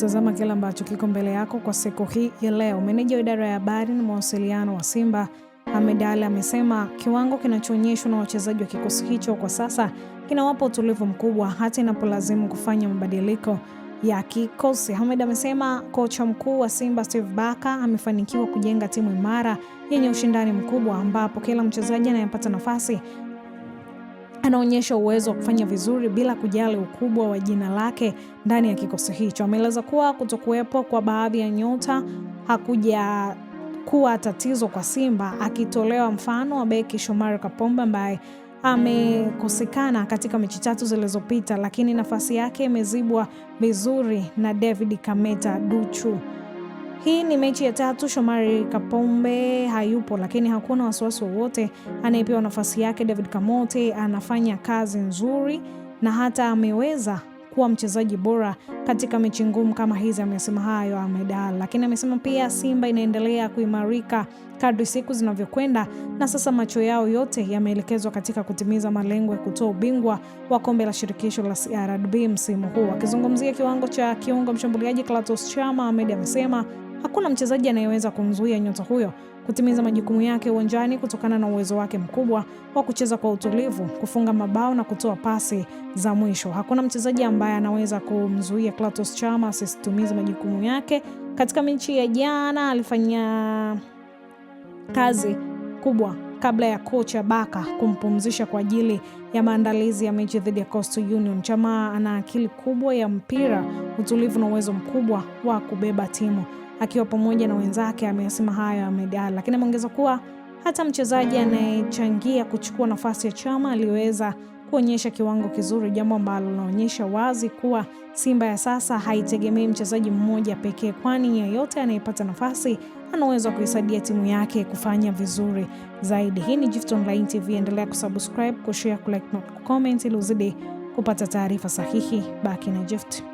kutazama kile ambacho kiko mbele yako kwa siku hii ya leo. Meneja wa idara ya habari na mawasiliano wa Simba Ahmed Ally amesema kiwango kinachoonyeshwa na wachezaji wa kikosi hicho kwa sasa kinawapa utulivu mkubwa hata inapolazimu kufanya mabadiliko ya kikosi. Ahmed amesema kocha mkuu wa Simba Steve Barker amefanikiwa kujenga timu imara yenye ushindani mkubwa ambapo kila mchezaji anayepata nafasi anaonyesha uwezo wa kufanya vizuri bila kujali ukubwa wa jina lake ndani ya kikosi hicho. Ameeleza kuwa kutokuwepo kwa baadhi ya nyota hakuja kuwa tatizo kwa Simba, akitolewa mfano wa beki Shomari Kapombe ambaye amekosekana katika mechi 3 zilizopita, lakini nafasi yake imezibwa vizuri na David Kameta Duchu. Hii ni mechi ya 3 Shomari Kapombe hayupo, lakini hakuna wasiwasi wowote, anayepewa nafasi yake David Kamote anafanya kazi nzuri na hata ameweza kuwa mchezaji bora katika mechi ngumu kama hizi. Amesema hayo Ahmed Ally, lakini amesema pia Simba inaendelea kuimarika kadri siku zinavyokwenda na sasa macho yao yote yameelekezwa katika kutimiza malengo ya kutoa ubingwa wa kombe la shirikisho la CRDB msimu huu. Akizungumzia kiwango cha kiungo mshambuliaji Clatous Chama, Ahmed amesema hakuna mchezaji anayeweza kumzuia nyota huyo kutimiza majukumu yake uwanjani kutokana na uwezo wake mkubwa wa kucheza kwa utulivu, kufunga mabao na kutoa pasi za mwisho. Hakuna mchezaji ambaye anaweza kumzuia Clatous Chama asitimize majukumu yake. Katika mechi ya jana alifanya kazi kubwa kabla ya kocha Barker kumpumzisha kwa ajili ya maandalizi ya mechi dhidi ya Coastal Union. Chama ana akili kubwa ya mpira, utulivu na uwezo mkubwa wa kubeba timu. Akiwa pamoja na wenzake amesema hayo Ahmed Ally, lakini ameongeza kuwa hata mchezaji anayechangia kuchukua nafasi ya Chama aliweza kuonyesha kiwango kizuri, jambo ambalo linaonyesha wazi kuwa Simba ya sasa haitegemei mchezaji mmoja pekee, kwani yeyote anayepata nafasi ana uwezo wa kuisaidia timu yake kufanya vizuri zaidi. Hii ni Gift Online TV, endelea kusubscribe, kushare, kulike na comment ili uzidi kupata taarifa sahihi. Baki na Gift.